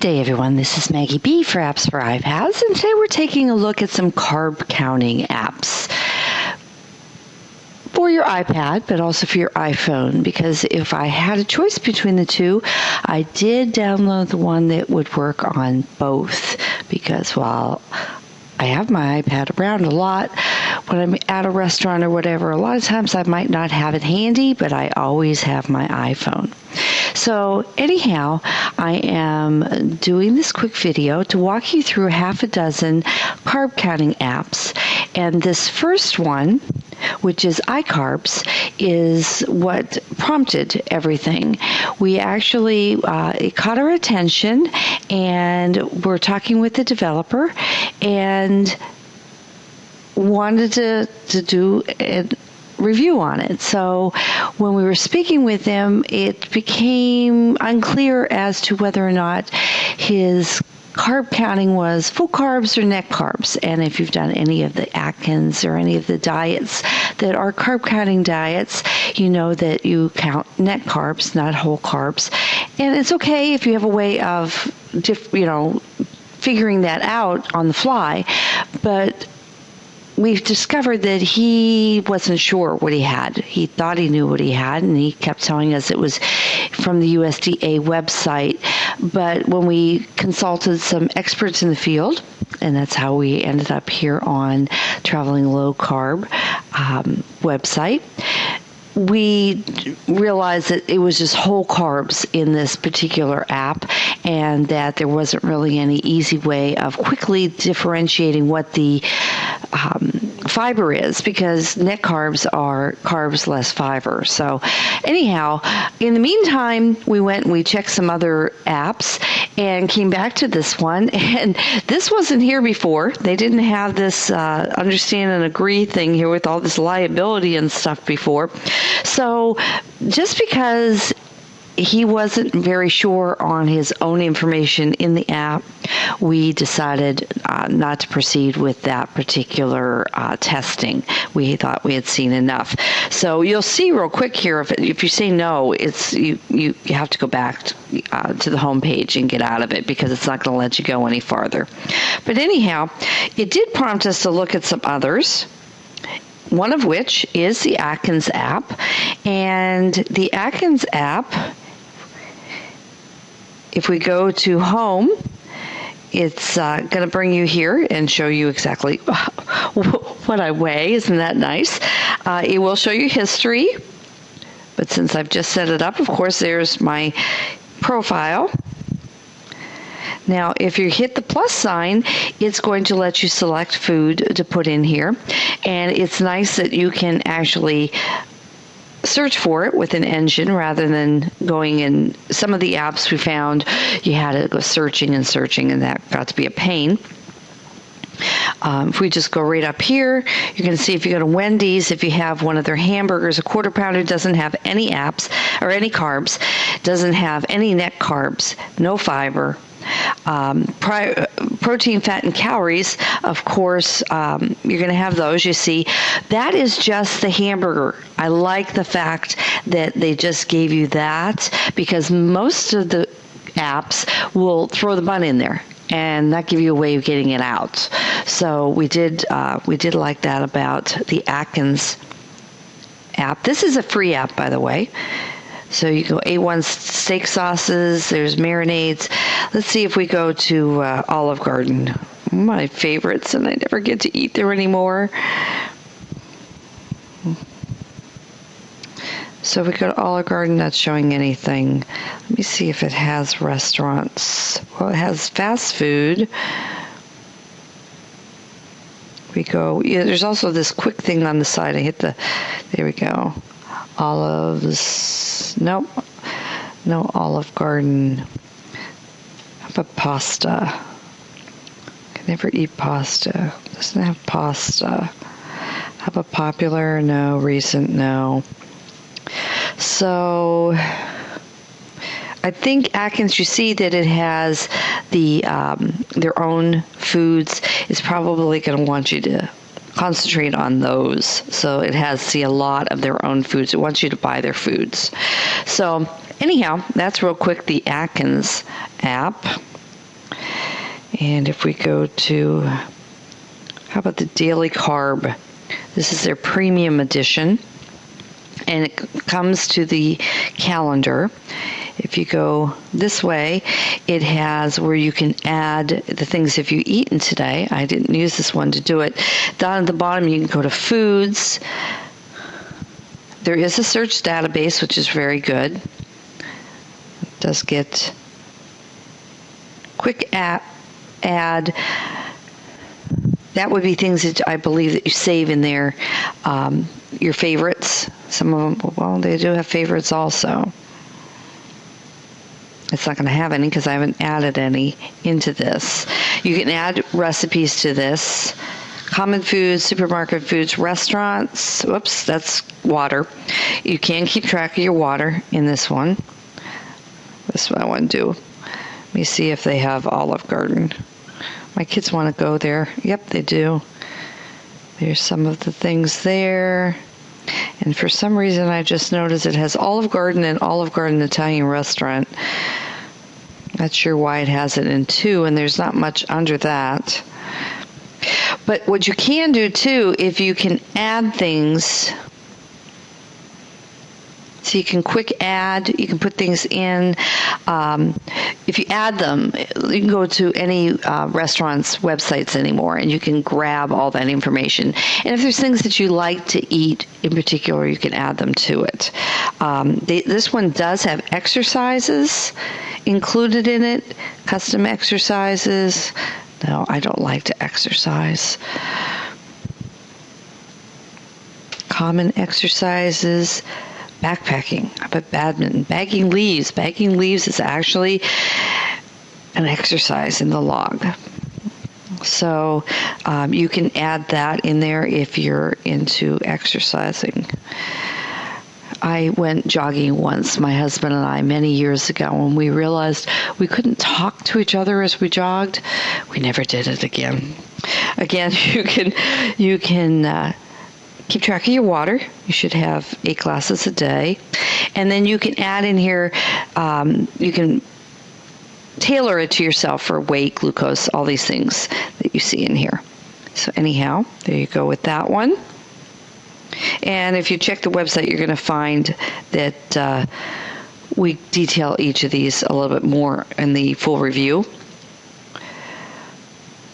day, everyone. This is Maggie B for Apps for iPads, and today we're taking a look at some carb counting apps for your iPad, but also for your iPhone, because if I had a choice between the two, I did download the one that would work on both, because while I have my iPad around a lot, when I'm at a restaurant or whatever, a lot of times I might not have it handy, but I always have my iPhone. So anyhow, I am doing this quick video to walk you through half a dozen carb counting apps. And this first one, which is iCarbs, is what prompted everything. We actually, it caught our attention, and we're talking with the developer and wanted to do a review on it. So when we were speaking with him, it became unclear as to whether or not his carb counting was full carbs or net carbs. And if you've done any of the Atkins or any of the diets that are carb counting diets, you know that you count net carbs, not whole carbs. And it's okay if you have a way of, figuring that out on the fly, but we've discovered that he wasn't sure what he had. He thought he knew what he had, and he kept telling us it was from the USDA website. But when we consulted some experts in the field, and that's how we ended up here on Traveling Low Carb website, we realized that it was just whole carbs in this particular app, and that there wasn't really any easy way of quickly differentiating what the fiber is, because net carbs are carbs less fiber. So anyhow, in the meantime, we went and we checked some other apps and came back to this one, and this wasn't here before. They didn't have this understand and agree thing here with all this liability and stuff before. So just because he wasn't very sure on his own information in the app, we decided not to proceed with that particular testing. We thought we had seen enough. So you'll see real quick here, if you say no, it's you have to go back to the home page and get out of it, because it's not going to let you go any farther. But anyhow, it did prompt us to look at some others, one of which is the Atkins app. And the Atkins app, if we go to home, it's going to bring you here and show you exactly what I weigh. Isn't that nice? It will show you history. But since I've just set it up, of course, there's my profile. Now, if you hit the plus sign, it's going to let you select food to put in here. And it's nice that you can actually search for it with an engine rather than going in. Some of the apps we found, you had to go searching, and that got to be a pain. If we just go right up here, you can see if you go to Wendy's, if you have one of their hamburgers, a quarter pounder doesn't have any apps or any carbs, doesn't have any net carbs, no fiber. Protein, fat, and calories, of course, you're going to have those. You see, that is just the hamburger. I like the fact that they just gave you that, because most of the apps will throw the bun in there and not give you a way of getting it out. So we did like that about the Atkins app. This is a free app, by the way. So you go A1 steak sauces, there's marinades. Let's see if we go to Olive Garden, my favorites, and I never get to eat there anymore. So if we go to Olive Garden, not showing anything. Let me see if it has restaurants. Well, it has fast food. We go, yeah, there's also this quick thing on the side. I hit the, there we go. Olives, nope, no Olive Garden. How about pasta? Can never eat pasta. Doesn't have pasta. How about popular? No. Recent? No. So I think Atkins, you see that it has the their own foods, is probably going to want you to concentrate on those. So it has a lot of their own foods. It wants you to buy their foods. So anyhow, that's real quick the Atkins app. And if we go to, how about the Daily Carb? This is their premium edition, and it comes to the calendar. If you go this way, it has where you can add the things if you've eaten today. I didn't use this one to do it. Down at the bottom, you can go to foods. There is a search database, which is very good. It does get quick add. That would be things that I believe that you save in there. Your favorites. Some of them, well, they do have favorites also. It's not going to have any because I haven't added any into this. You can add recipes to this. Common foods, supermarket foods, restaurants. Whoops, that's water. You can keep track of your water in this one. This is what I want to do. Let me see if they have Olive Garden. My kids want to go there. Yep, they do. There's some of the things there. And for some reason, I just noticed it has Olive Garden and Olive Garden Italian Restaurant. Not sure why it has it in 2, and there's not much under that. But what you can do, too, if you can add things, so you can quick add, you can put things in. If you add them, you can go to any restaurant's websites anymore, and you can grab all that information. And if there's things that you like to eat in particular, you can add them to it. This one does have exercises included in it, custom exercises. No, I don't like to exercise. Common exercises. Backpacking, I put badminton, bagging leaves. Bagging leaves is actually an exercise in the log. So you can add that in there if you're into exercising. I went jogging once, my husband and I, many years ago, when we realized we couldn't talk to each other as we jogged. We never did it again. Again, you can keep track of your water. You should have 8 glasses a day. And then you can add in here, you can tailor it to yourself for weight, glucose, all these things that you see in here. So anyhow, there you go with that one. And if you check the website, you're going to find that we detail each of these a little bit more in the full review.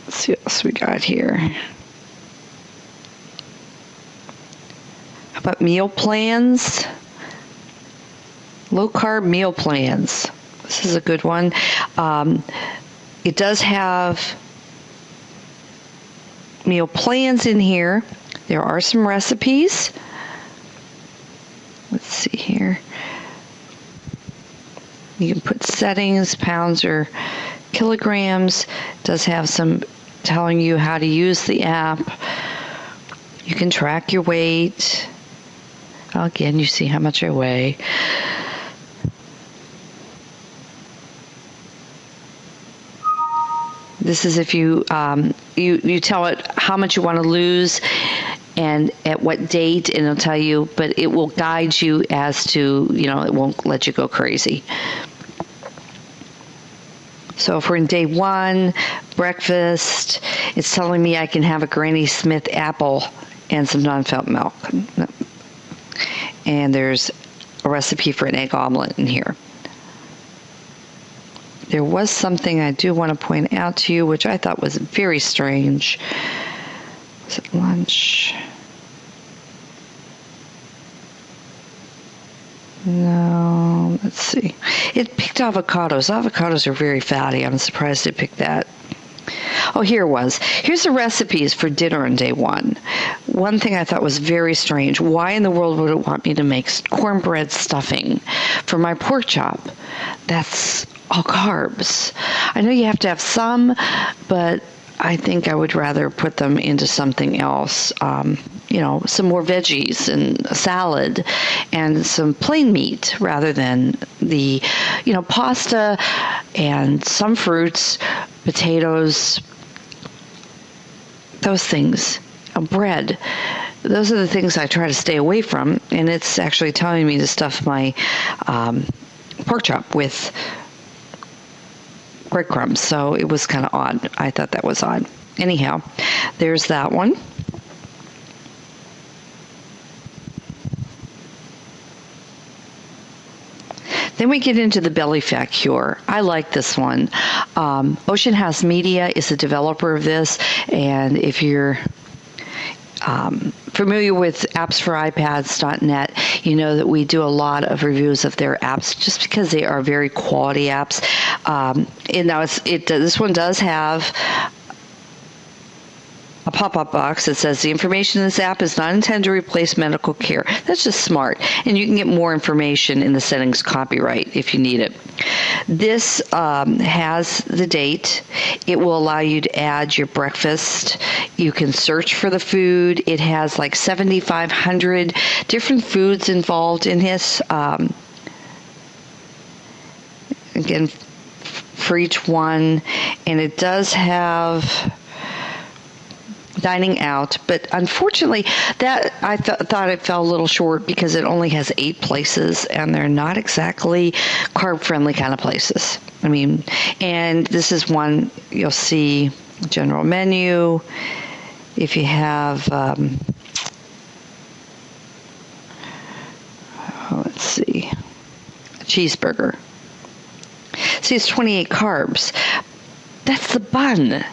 Let's see what else we got here. How about meal plans? Low carb meal plans. This is a good one. It does have meal plans in here. There are some recipes. Let's see here. You can put settings, pounds or kilograms. It does have some telling you how to use the app. You can track your weight. Again, you see how much I weigh. This is if you you tell it how much you want to lose and at what date, and it'll tell you, but it will guide you as to, it won't let you go crazy. So if we're in day 1, breakfast, it's telling me I can have a Granny Smith apple and some non-fat milk. And there's a recipe for an egg omelet in here. There was something I do want to point out to you, which I thought was very strange. Was it lunch? No, let's see. It picked avocados. Avocados are very fatty. I'm surprised it picked that. Oh, here it was. Here's the recipes for dinner on day 1. One thing I thought was very strange. Why in the world would it want me to make cornbread stuffing for my pork chop? That's all carbs. I know you have to have some, but I think I would rather put them into something else. Some more veggies and a salad and some plain meat rather than the, pasta and some fruits, potatoes, those things, bread. Those are the things I try to stay away from, and it's actually telling me to stuff my pork chop with breadcrumbs. So it was kind of odd. I thought that was odd. Anyhow, there's that one. Then we get into the belly fat cure. I like this one. Ocean House Media is the developer of this, and if you're familiar with appsforipads.net, you know that we do a lot of reviews of their apps just because they are very quality apps. And now this one does have a pop-up box that says the information in this app is not intended to replace medical care. That's just smart. And you can get more information in the settings copyright if you need it. This has the date. It will allow you to add your breakfast. You can search for the food. It has like 7,500 different foods involved in this. Again, for each one. And it does have dining out, but unfortunately that I thought it fell a little short because it only has 8 places, and they're not exactly carb friendly kind of places. I mean, and this is one you'll see general menu. If you have let's see, a cheeseburger, see, it's 28 carbs. That's the bun.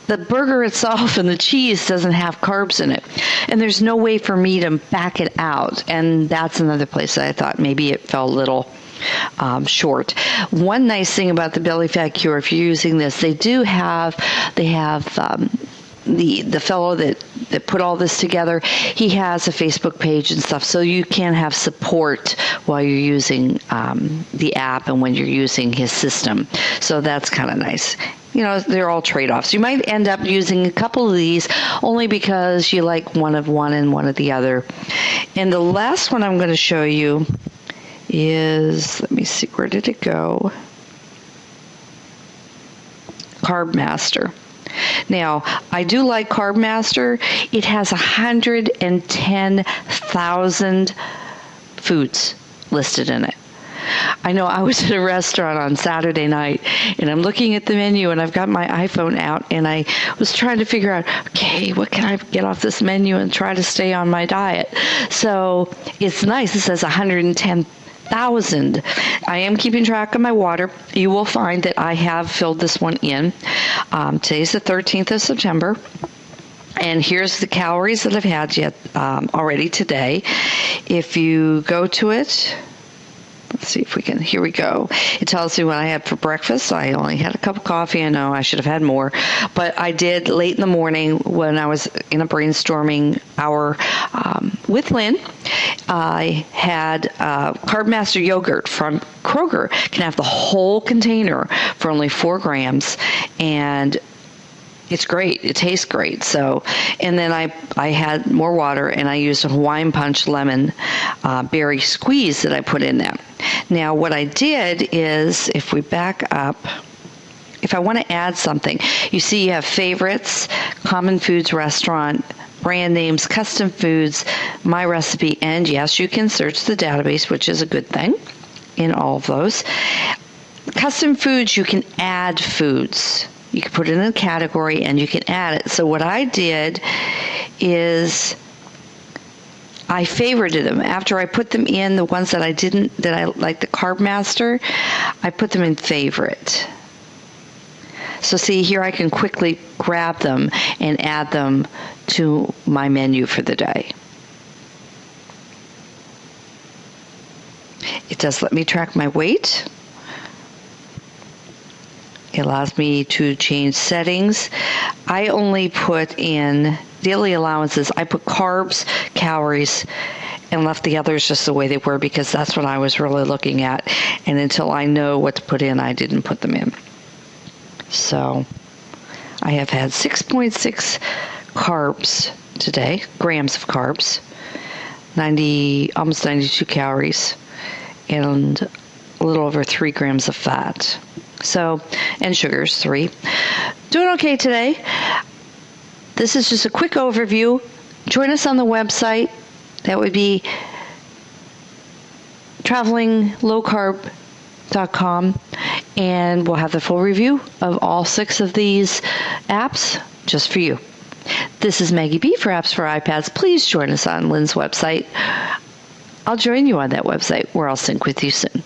The burger itself and the cheese doesn't have carbs in it. And there's no way for me to back it out. And that's another place that I thought maybe it fell a little short. One nice thing about the belly fat cure, if you're using this, they have the fellow that put all this together, he has a Facebook page and stuff, so you can have support while you're using the app and when you're using his system. So that's kind of nice. You know, they're all trade-offs. You might end up using a couple of these only because you like one of one and one of the other. And the last one I'm going to show you is, let me see, where did it go? Carb Master. Now, I do like Carb Master. It has 110,000 foods listed in it. I know I was at a restaurant on Saturday night, and I'm looking at the menu, and I've got my iPhone out, and I was trying to figure out, okay, what can I get off this menu and try to stay on my diet? So it's nice. It says 110,000. I am keeping track of my water. You will find that I have filled this one in. Today's the 13th of September. And here's the calories that I've had yet already today. If you go to it, let's see if we can, here we go. It tells me what I had for breakfast. I only had a cup of coffee. I know I should have had more, but I did late in the morning when I was in a brainstorming hour with Lynn. I had Carb Master yogurt from Kroger. Can have the whole container for only 4 grams, and it's great. It tastes great. So, and then I had more water, and I used a Hawaiian Punch lemon berry squeeze that I put in there. Now, what I did is, if we back up, if I want to add something, you see you have favorites, common foods restaurant, brand names, custom foods, my recipe, and yes, you can search the database, which is a good thing in all of those. Custom foods, you can add foods. You can put it in a category and you can add it. So what I did is I favorited them. After I put them in, the ones that I like the Carb Master, I put them in favorite. So see, here I can quickly grab them and add them to my menu for the day. It does let me track my weight. It allows me to change settings. I only put in daily allowances. I put carbs, calories, and left the others just the way they were because that's what I was really looking at. And until I know what to put in, I didn't put them in. So I have had 6.6 carbs today, grams of carbs, almost 92 calories, and a little over 3 grams of fat. So, and sugars, 3. Doing okay today. This is just a quick overview. Join us on the website. That would be travelinglowcarb.com. lynnworth.com, and we'll have the full review of all 6 of these apps just for you. This is Maggie B for Apps for iPads. Please join us on Lynn's website. I'll join you on that website where I'll sync with you soon.